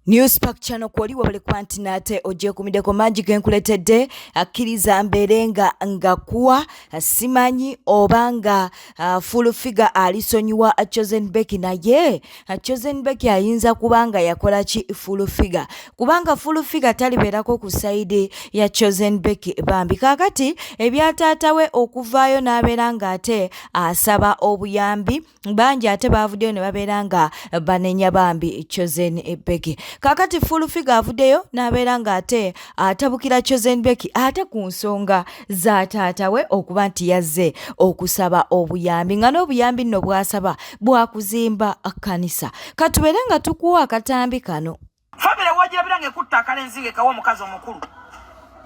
Newspack channel kwoli wabale kwantinate oje kumideko manji genkuletedde akkiriza mberenga nga kuwa simanyi obanga full figure alisonyiwa Chosen Becky naye Chosen Becky ayinza kubanga yakola ki full figure kubanga full figure taliberako ku side ya Chosen Becky bambi kakati ebyataatawe okuvaayo n'aberanga ate asaba obuyambi banji ate bavuddeyo ne baberanga banenya bambi Chosen Becky kakati full figure avuddeyo n'aberanga ate atabukira Chosen Becky ate ku nsonga za taatawe okuba nti yazze okusaba obuyambi nga n'obuyambi nno bwasaba bwakuzimba akkanisa katubeere nga tukuwa akatambi kano famire wajira birange kutta akalenzinge kawo omukazi omukulu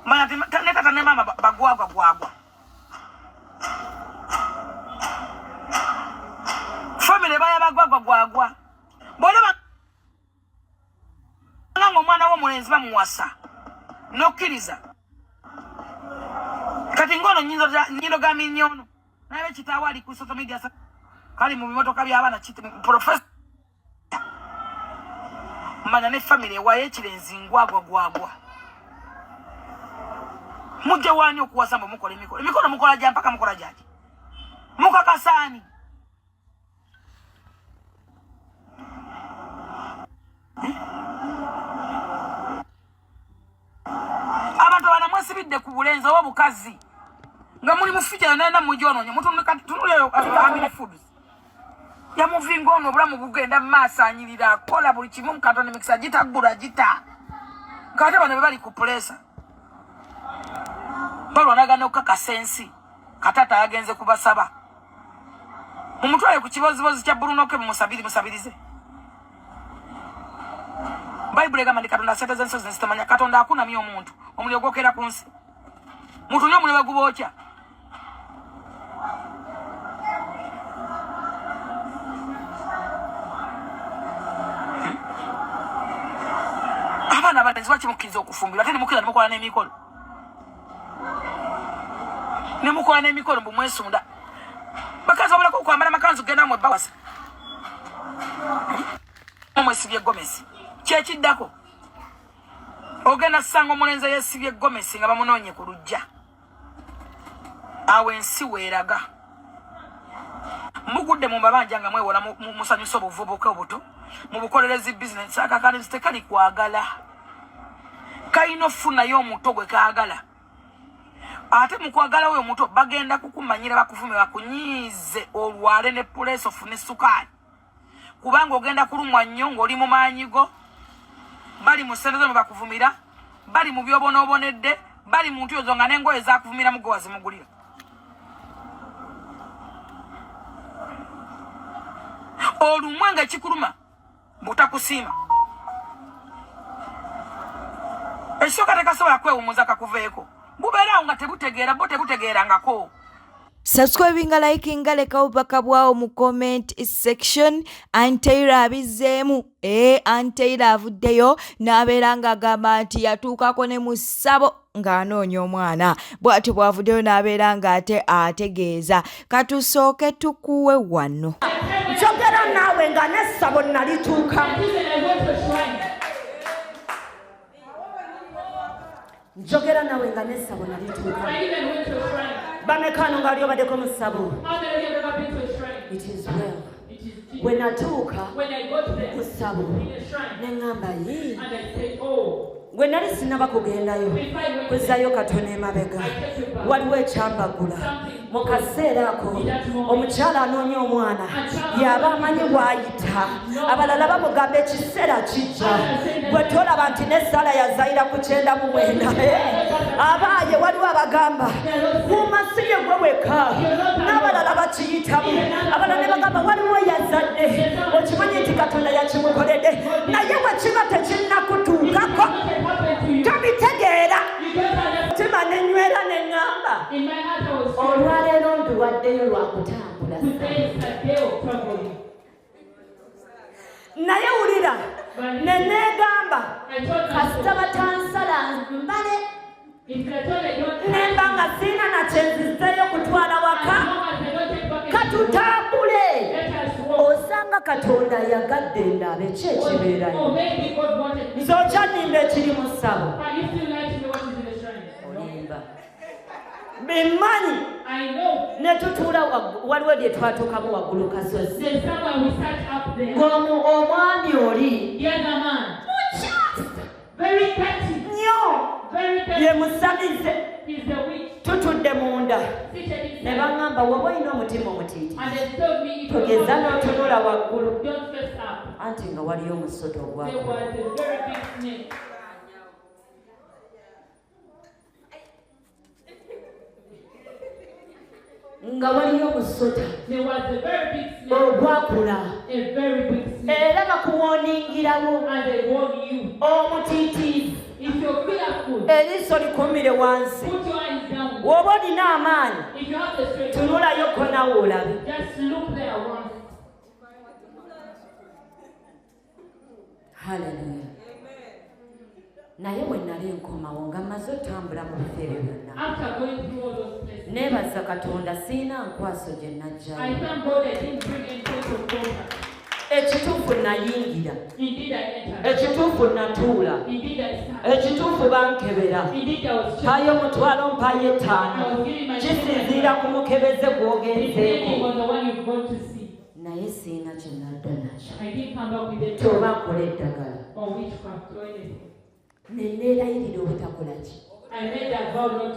manya ne tata ne mama bagwagwa famire baya bagwagwa bolaba ngo mwana wo mulenzi bamuwasa nokkiriza kati ngono nyindo ga minyono naye kitawa ali ku social media kali mu bimotoka by'abana kiti professor mana ne family waye kirenzi ngwagwa mujja wani okuwasa mbo mukole emikono mukola jja mpaka mukola jaji mukakasani abantu bana mwesibidde ku bulenzi oba bukazi nga muli mufija nenda mujono mutunule amini foods ya muvingo ono bulamu bugenda masanyirira akola buli kimu mukatone mikisa gitagula gita kate bano bali ku pressa balwanagana okakasensi katata yagenze kubasaba mumutwale ku kibozibozi kya Bruno ke musabirize Bible gamba ndi Katonda sente zenso zitamanya Katonda akuna myo omuntu omulyo gwokera ku nsi muntu nyo muleba gubocha abana batenzi bakimukiza okufumbira ate nemukiza nemukola n'emikolo mbu mwesunda bakazi babulako okwambala amakanzu genda mwe bawasa mwesibye gomesi kyekiddako ogenda sanga omulenzi yesibye gomesi nga bamunoonye ku lujja awo ensi weeraga mugudde mu mabanja nga mwewola musanyusa obuvubuka obuto mu bukolerezi bizinesi akakalenzi tekali kwagala kalina ofunayo omuto gwe kaagala ate mu kwagala we omuto bagenda kukumanyira bakuvume bakunyiize olwale ne puleesi ofune sukaali kubanga ogenda kulumwa nnyo ng'oli mu maanyigo bali mu sente zo bakuvumira bali mu byobonobonedde bali mu ntuyo nga n'engoye zakuvumira mugo wazimugulira olumwe nga ekikuluma butakusiima ekisooka tekasobola kwewumuza kakuveeko bubeerawo nga tebutegeerangako subscribing liking lekawo bakabwawo mu comment section Anteira abizeemu Anteira avuddeyo n'abeeranga agamba nti yatuukako ne mu ssabo ng'anoonya omwana bw'atyo bw'avuddeyo n'abeeranga ate ategeeza katusooke tukuwe wano njogera naawe nga n'essabo nalituuka njogera nawe nga n'essabo nalituuka bamekano nga aliobaddeko mu ssabo it is well when natuuka ku ssabo neŋŋamba ye gwe nali sinaba kugendayo kuzzayo katono emabega waliwo ekyambagula mu kaseera ako omukyala anoonya omwana yaba amanyi bw'ayita abalala bamugamba ekiseera kijja gwe tolaba nti n'essaala yazayira ku 9 abaaye waliwo abagamba kuuma si ye gwe weka n'abalala bakiyitamu abalala ne bagamba waliwo yazadde okimanyi nti Katonda yakimukoledde naye bwe kiba tekinnakutuukako tabitegeera tima nenywera neŋŋamba olwaleero nduwaddeyo lwakutambula naye wulira neneegamba kasita batansala mbale nemba nga siina nakyenzizeeyo kutwala waka katutambule osanga Katonda yagadde ndabe kyekibeerayo ojjukira ekiri mu ssabo olimba bimmanyi ne tutuula waliwo lye twatuukamu waggulu kasozi omwami oli nnyo ye musamize tutudde munda ne baŋŋamba woba olina omutima omutiiti togeza n'otunula waggulu anti nga waliyo omusota ogwakula nga waliyo omusota ogwakula era bakuwooningirawo omutiitiizi eriiso likumire wansi woba olina amaanyi tunulayo konawo olabe haleluya naye bwe nali nkomawo nga mmaze otambula mu bifo ebyo byonna neebaza katonda siina nkwaso gye najjayo ekituufu nayingira ekituufu natuula ekituufu bankebera mpayo omutwalo mpayo 5 kisinziira ku mukebeze gw'ogenzeeko naye siina kye nadda nakyo toba nkola eddagala neneerayirira obutakola ki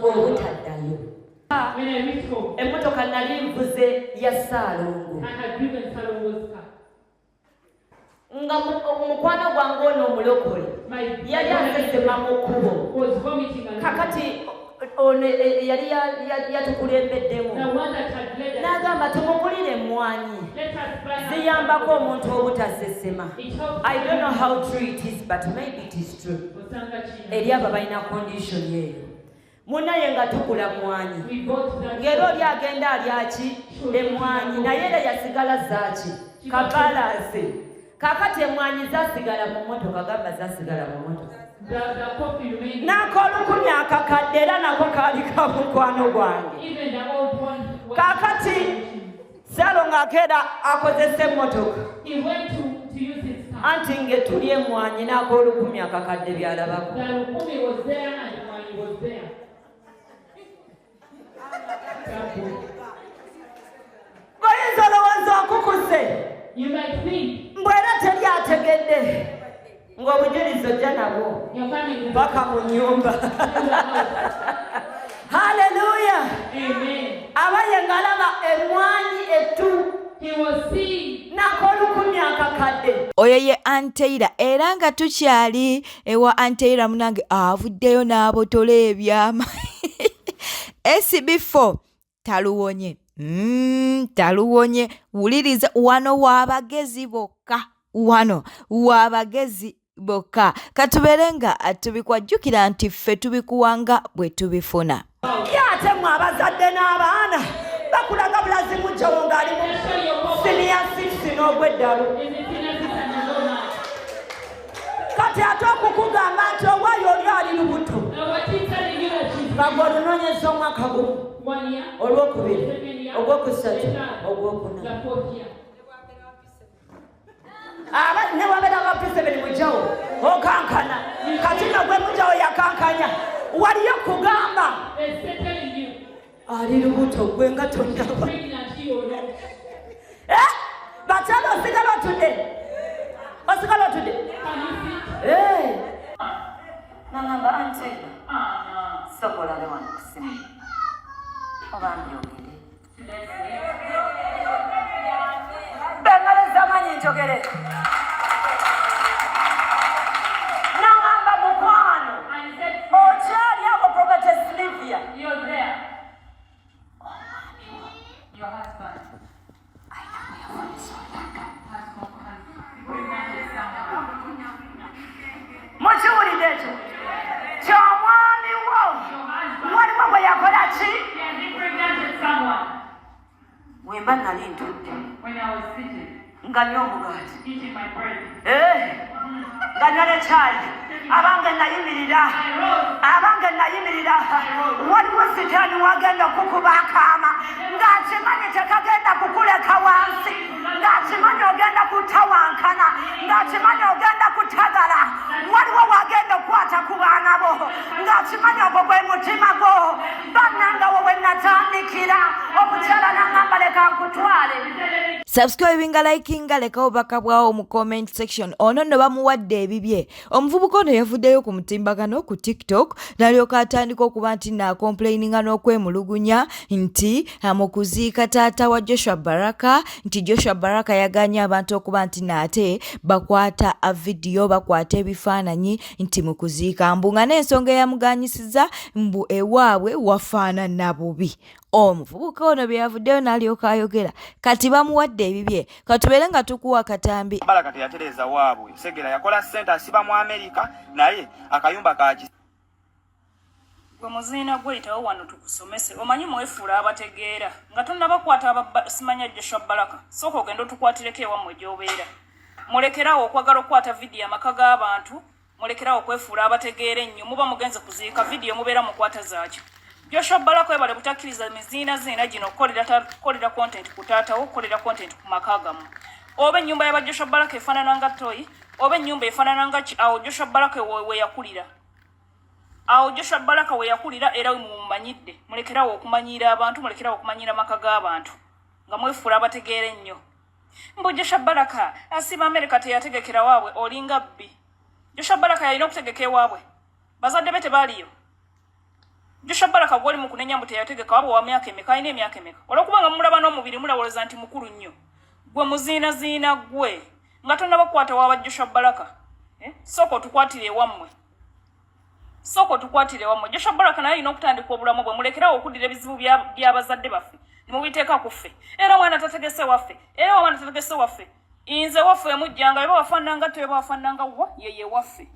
obutaddayo emmotoka nali nvuze ya Ssaalongo nga mukwano gwange ono omulokole yali asesema mu kkubo kakati ono yali yatukulembeddemu n'agamba tumugulire emmwanyi ziyambako omuntu obutasesema. I don't know how true it is but maybe it is true eri abo balina condition yeeyo munaye nga tukula mmwanyi ng'era oli agenda alyaki emmwanyi naye era yasigala zaaki kabalanse kakati emmwanyi zasigala mu mmotoka gamba zasigala mu mmotoka n'akolukumi akakadde era nako kaali ka mukwano gwange kakati Ssaalongo akeera akozesa emmotoka anti ng'etuli emmwanyi n'akolukumi akakadde byalabako oyinza olowooza okukuse mbw era teri ategedde ng'obujulizi ojja nabwo paka mu nnyumba haleluya abaye ng'alaba emmwanyi ettu n'akolukumi akakadde. Oyo ye Anteira era nga tukyali ewa Anteira munange avuddeyo n'abotola ebyama SB4 taluwonye taluwonye wuliriza wano w'abagezi bokka wano w'abagezi bokka katubeere nga tubikwajjukira nti ffe tubikuwanga bwe tubifuna ate mwe abazadde n'abaana bakulaga bulazimu gyawo ng'ali mu siniya 6 n'ogw'eddalu kati ate okukugamba nti owaayo oli ali lubuto bagwe olunoonyeza omwaka gumu olwokubiri ogwokusatu ogwokuna ne wabeera bapise biri mugyawo okankana kati nogwe mugyawo yakankanya waliyo kugamba ali lubuto gwe nga tondaba bakyala osigala otudde nagamba anti sokolale wano kusimu obambi ogende bengaleza amanyi njogere nagamba mukwano okyali abo Prophetess Livia mukiwulidde ekyo ky'omwami wo waliwo bwe yakola ki wemba nali ntudde nga nnya omugaati nga nnya ne kyayi abange nayimirira waliwo sitaani wagenda okukuba akaama ng'akimanyi tekagenda kukuleka wansi ng'akimanyi ogenda kutawankana ng'akimanyi ogenda kutagala waliwo wagenda okwa nandikira omukyala nangamba leka nkutwale. Subscribing, liking, leka obaka bwawo mu comment section. Ono no bamuwadde ebibye. Omuvubuka ono yavuddeyo ku mutimbagano ku TikTok n'alyoka atandika okuba nti complaininga n'okwemulugunya nti mu kuziika taata wa Joshua Baraka, nti Joshua Baraka yaganya abantu okuba nti nate bakwata video, bakwata ebifaananyi nti mu kuziika mbu nga n'ensonga eyamuganyisiza mbu ewaabwe wafaanana bubi. Omuvubuka ono byavuddeyo n'alyoka ayogera kati bamuwadde ebibye. Katubeere nga tukuwa katambi. Baraka teyatereza waabwe. Segera yakola ssente asiba mu Amerika naye akayumba kaaki. Gwe muziina gweyitawo wano tukusomese omanyi mwefuula abategeera nga tonnabakwata simanya Joshua Baraka sooka ogenda otukwatireko ewammwe gy'obeera. Mulekerawo okwagala okukwata vidiyo amaka g'abantu, mulekerawo okwefuula abategeera ennyo, muba mugenze kuziika vidiyo mubeera mukwata zaakyo. Joshua Baraka webale butakkiriza miziina gino okukolera content ku taatawo, okukolera content ku maka gammwe. Oba ennyumba y'aba Joshua Baraka efaanana nga toyi, oba ennyumba efaanana nga ki, awo Joshua Baraka we yakulira. Awo Joshua Baraka we yakulira era mumanyidde. Mulekerawo okumanyira abantu, mulekerawo okumanyira maka g'abantu. Nga mwefuula abategeera ennyo. Mbu Joshua Baraka asiba Amerika teyategekera waabwe olinga bbi. Joshua Baraka yalina okutegeka ewaabwe. Bazadde be tebaaliyo. Joshua Baraka gwali mu kunenya mbu teyategeka waabwe wa myaka emeka, alina emyaka emeka. Olw'okubanga mulaba n'omubiri mulawoleza nti mukulu nnyo. Gwe muziina gwe nga tonnabakwata waaba Joshua Baraka. Sooka otukwatire ewammwe. Joshua Baraka naye alina okutandika obulamu bwe. Mulekerawo okuddira ebizibu by'abazadde baffe. Mubiteeka ku ffe. Era omwana tategese waffe. Inze waffe emujjanga beba wafaananga tebe wafaananga wa yeye waffe.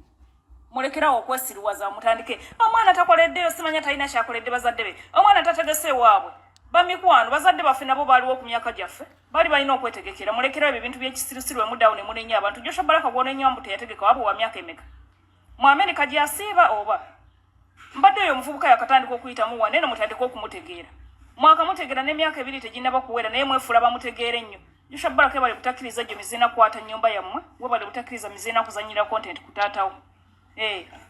Mulekerawo okwesiriwaza mutandike. Omwana takoleddeyo simanya talina kyakoledde bazadde be. Omwana tategese waabwe. Bamikwano bazadde baffe nabo baaliwo ku myaka gyaffe. Bali balina okwetegekera. Mulekerawo ebintu by'ekisirusiru emuddawo ne munenya abantu. Joshua Baraka gw'onenya mbu teyategeka waabwe wa myaka emeka. Mu Amerika gy'asiiba oba. Mbadde oyo omuvubuka yakatandika okuyitamu wane ne mutandika okumutegeera. Mwakamutegeera n'emyaka 2 teginnaba kuwera naye mwefuula bamutegeera ennyo. Joshua Baraka bali butakkiriza gye miziina kwata nnyumba yammwe, we bali butakkiriza miziina kuzanyira content ku taatawo.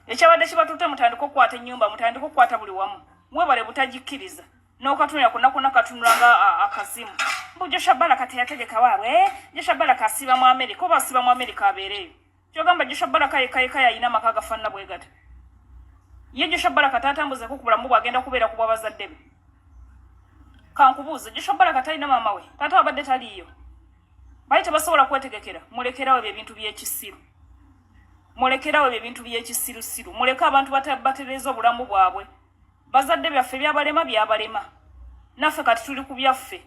Ekyabadde kibatutte mutandika okukwata ennyumba, mutandika okukwata buli wamu. Mwe bali butagikkiriza. N'okatunula konna katunulanga akazimu. Mbu Joshua Baraka teyategeka waabwe, Joshua Baraka asiba mu Amerika, oba asiba mu Amerika abeereyo. Kyogamba Joshua Baraka yekayeka yalina amaka agafaanana bwe gati. Ye Joshua Baraka tatambuzeeko ku bulamu bw'agenda kubeera ku bw'abazadde be. Kankubuuze, Joshua Baraka talina maama we, taata wabadde taliiyo. Bali tebasobola kwetegekera, mulekerawo ebintu by'ekisiru. Muleke abantu batereza obulamu bwabwe. Bazadde byaffe byabalema. Naffe kati tuli ku byaffe.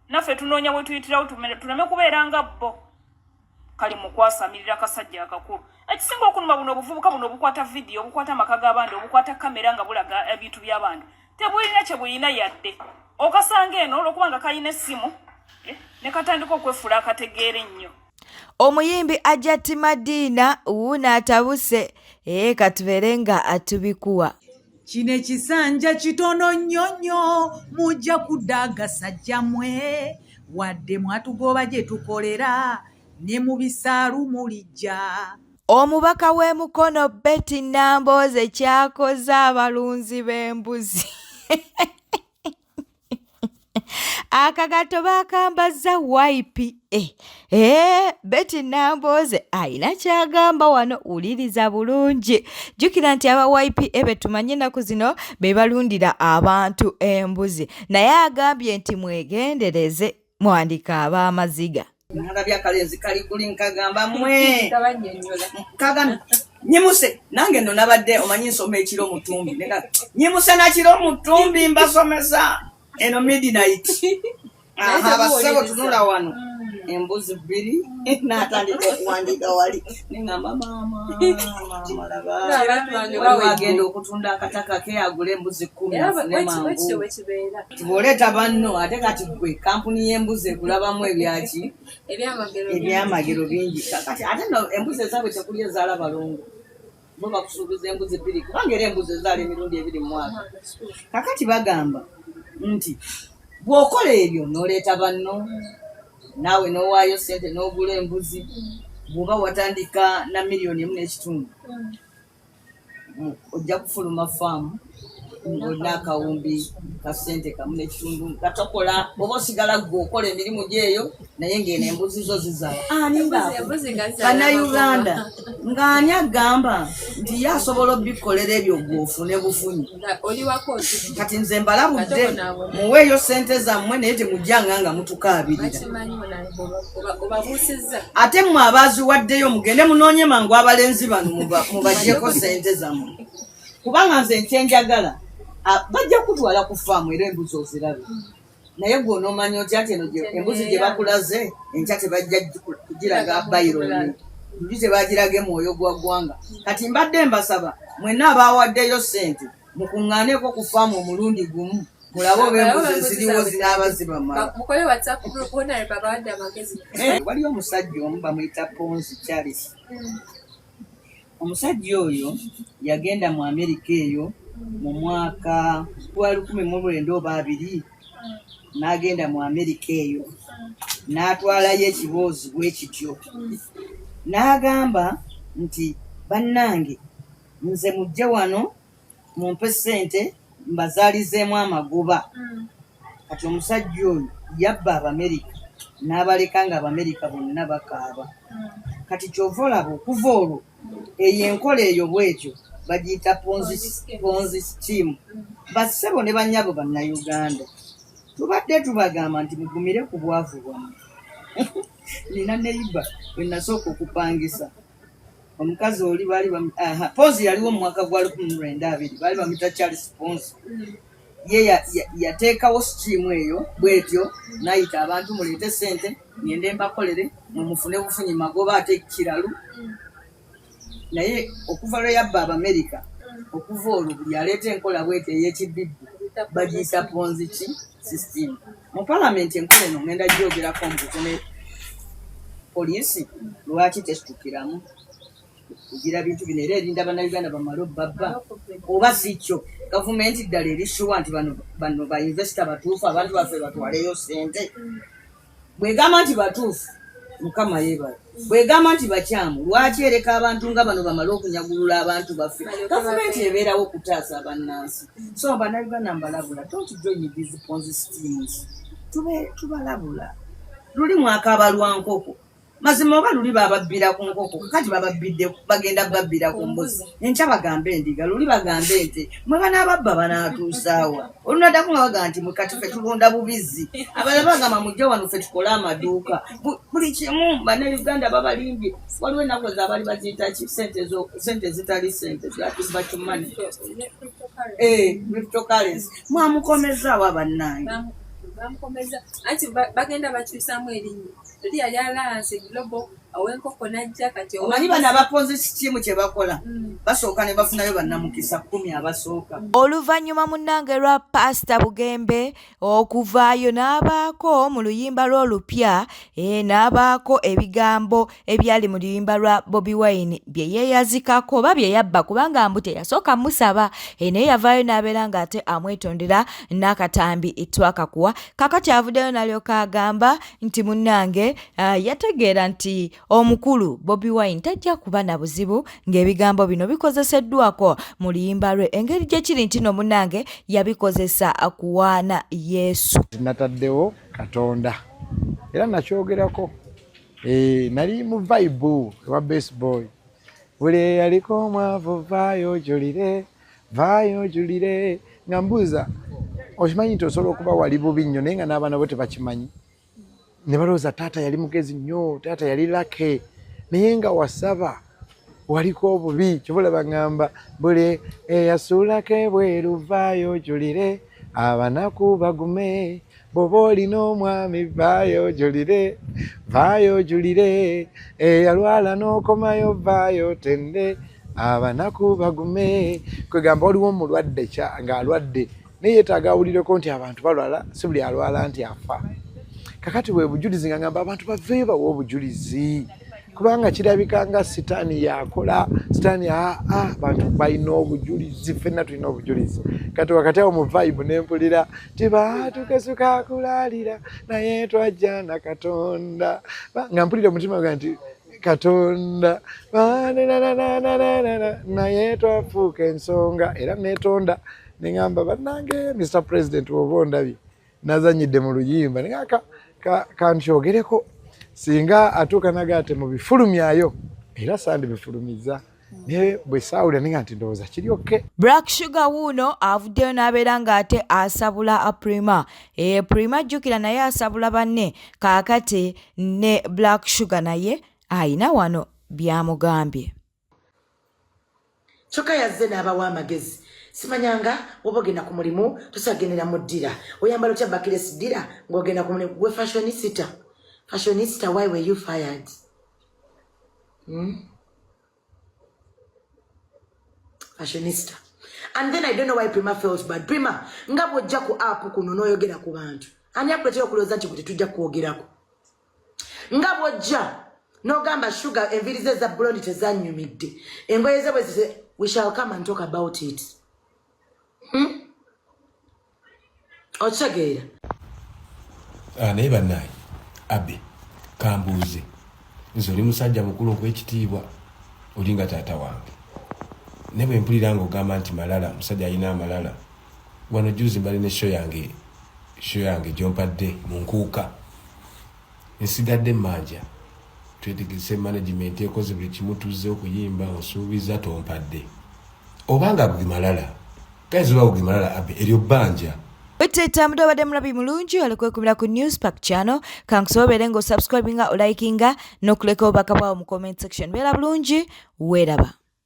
Naffe tunoonya we tuyitirawo tuleme kubeera nga bo. Kali mukwasamirira akasajja akakulu. Ekisinga okunuma buno obuvubuka buno obukwata vidiyo, obukwata amaka g'abandi, obukwata kamera nga bulaga ebintu by'abantu. Tebulina kye bulina yadde. Okasanga eno olw'okubanga kalina essimu ne katandika okwefuula akategeera ennyo. Omuyimbi Ajati Madina n'atabuse katubeere nga atubikuwa. Kino ekisanja kitono nnyonnyo mujja kuddaga sajjamwe wadde mwatugoba gye tukolera ne mu bisaalu mulijja. Omubaka w'emukono Betty Nambooze kyakoze abalunzi b'embuzi. Akagato bakambaza wipe. Betty Nambooze ayina kyagamba wano, uliriza bulungi. Jjukira nti aba wipe ebe tumanye ennaku zino be balundira abantu embuzi. Naye agambye nti mwegendereze mwandika ab'amaziga. Nalabya akalenzi kali kuli nkagamba mwe kagamba nyimuse nange nno nabadde omanyi nsoma ekiro mutumbi nyimuse nakiro mutumbi mbasomesa eno midnight abasebo tunula wano embuzi 2 n'atandika okuwandiika wali nengamba mama wagenda okutunda akataka ke agula embuzi 10 afune mangu tiboleeta banno ate kati gwe kampuni y'embuzi ekulabamu ebyaki ebyamagero bingi kati ate no embuzi ezaabwe tekulya ezaala balongo bo bakusuubiza embuzi 2 kubanga era embuzi ezaala emirundi 2 mu mwaka kakati bagamba nti bw'okola ebyo n'oleeta banno naawe n'owaayo ssente n'ogula embuzi bw'oba watandika na $1.5 million ojja kufuluma faamu n'akawumbi ka ssente kamu n'ekitundu katokola oba osigala gwe okola emirimu gyeyo naye ng'eno embuzi zo zizaba ani bannayuganda ng'ani agamba nti ye asobola obikolera ebyo gw'ofune bufunyi kati nze mbalabudde muweeyo ssente zammwe naye temujjanga nga mutukaabirira ate mmwe abaaziwaddeyo mugende munoonye mangu abalenzi bano mubaggyeko ssente zammwe kubanga nze nkyenjagala bajja kutwala ku faamu era embuzi ozirabe naye gwe onoomanya otya ati eno embuzi gye bakulaze enkya tebajja kugiraga bayironi luli tebagiraga emwoyo gwa ggwanga kati mbadde mbasaba mwenna abaawaddeyo ssente mukuŋŋaaneko ku faamu omulundi gumu mulabe oba embuzi eziriwo zinaaba zibamala waliyo omusajja omu bamuyita Ponzi Charles. Omusajja oyo yagenda mu Amerika eyo mu mwaka gwa 1920 n'agenda mu Amerika eyo n'atwalayo ekiboozi bwe kityo n'agamba nti bannange nze mujje wano mumpe ssente mbazaalizeemu amagoba. Kati omusajja oyo yabba Abamerika n'abaleka nga Abamerika bonna bakaaba. Kati kyova olaba okuva olwo eyo enkola eyo bwetyo bagiyita Ponzi scheme. Bassebo ne bannyabo bannayuganda tubadde tubagamba nti mugumire ku bwavu bwammwe. Nina neiba bwe nasooka okupangisa omukazi oli baali Ponzi yaliwo mu mwaka gwa 1920 baali bamuyita Charles Ponzi. Ye yateekawo scheme eyo bwetyo n'ayita abantu muleete ssente ngende mbakolere mumufune bufunyi magoba ate kiralu. Naye okuva lwe yabba Abamerika okuva olwo buli aleeta enkola bwetyo ey'ekibibbu bagiyita Ponzi system. Mu palamenti enkola eno ngenda gyogerako mbuto ne poliisi lwaki tesitukiramu kugira bintu bino era erinda bannayuganda bamale obbabba oba si kyo gavumenti ddala erishuwa nti bano bainvesita batuufu abantu baffe batwaleyo ssente. Bwegamba nti batuufu Mukama yeebala, bwegamba nti bakyamu lwaki ereka abantu nga bano bamale okunyagulula abantu baffe. Gavumenti ebeerawo okutaasa bannansi. So bannayuganda mbalabula, don't join these Ponzi schemes. Tubalabula luli mwakaaba lwa nkoko mazima oba luli bababbira ku nkoko kati bababbidde bagenda babbira ku mbuzi enkya bagambe endiga luli bagambe ente mwe banaababba banaatuusaawa olunaddako nga bagaa nti mukati ffe tulunda bubizzi abalala bagamba mujja wano ffe tukole amaduuka buli kimu bannayuganda babalimbye. Waliwo ennaku ezo abaali baziyita ki ssente zitali ssente zakibakimani cryptocurrency mwamukomezaawo bannange anti bagenda bakyusamu erinnya tuli yali alliance global awenkoko najja kati omanyi bano abaponzi kimu kye bakola basooka ne bafunayo bannamukisa 10 abasooka. Oluvannyuma munnange lwa Pastor Bugembe okuvaayo n'abaako mu luyimba lw'olupya n'abaako ebigambo ebyali mu luyimba lwa Bobi Wine bye yeeyazikako oba bye yabba kubanga mbu teyasooka musaba naye yavaayo n'abeera ng'ate amwetondera n'akatambi twakakuwa. Kakati avuddeyo n'alyoka agamba nti munnange yategeera nti omukulu Bobi Wine tajja kuba na buzibu ng'ebigambo bino bikozeseddwako mu luyimba lwe engeri gye kiri nti no munnange yabikozesa akuwaana Yesu. Nataddewo Katonda era nakyogerako nali mu vibe wa baseball buli yaliko omwavu vaayo julire nga mbuuza okimanyi nti osobola okuba wali bubi nnyo naye nga n'abaana bo tebakimanyi ne balowooza taata yali mugezi nnyo taata yali lake naye nga wasaba waliko obubi kyobola bagamba buli eyasuulako ebweru vaayo julire abanaku bagume bw'oba olina omwami vaayo julire eyalwala n'okomayo vaayo tende abanaku bagume. Kwegamba oliwo omulwadde ng'alwadde naye yeetaaga awulireko nti abantu balwala si buli alwala nti afa. Kakati bwe bujulizi nga ngamba abantu baveeyo bawa obujulizi kubanga kirabika nga sitaani yakola sitaani abantu balina obujulizi ffenna tulina obujulizi. Kati wakati awo mu vibe nempulira tibatukesuka kulaalira naye twajja na Katonda nga mpulira omutima gwa nti Katonda naye twafuuka ensonga era netonda neŋŋamba bannange Mr President woba ondabye nazanyidde mu luyimba neŋŋaka kankyogereko singa atuuka nagate mu bifulumyayo era sandi bifulumiza naye bwe saawulira neŋŋa nti ndowooza kiri okke. Black Sugar wuuno avuddeyo n'abeera ng'ate asabula Prima. Prima jjukira naye asabula banne kaakati ne Black Sugar naye ayina wano byamugambye. Kyokka yazze n'abawa amagezi. Simanyanga woba ogenda ku mulimu tosagendera mu ddira. Oyambala otya Bakiresi ddira ng'ogenda ku mulimu. Gwe fashionista. Fashionista, why were you fired? Fashionista. And then I don't know why Prima feels bad. Prima, nga bw'ojja ku app kuno n'oyogera ku bantu. Ani akuleetera okulowooza nti gwe tetujja kwogerako? Nga bw'ojja n'ogamba Sugar enviiri ze za blonde tezannyumidde. Engoye ze bwe zise, we shall come and talk about it. Otegeera? Naye bannaye, Abbe, kambuuze. Nze oli musajja mukulu okw'ekitiibwa, oli nga taata wange. Ne bwe mpulira ng'ogamba nti malala, musajja alina amalala. Wano juzi mbali ne show yange gy'ompadde mu nkuuka. Nsigadde mmanja. Twetegese management ekoze buli kimu tuzze okuyimba osuubiza tompadde. Obanga gwe malala. Guys oba gwe malala Abbe eryo bbanja. Weteta muda wade mulabi mulungi alikuwekumira ku Newspack channel kankusobere ngo subscribinga o likinga no kuleka obaka bwawo mu comment section. Bera bulungi weraba.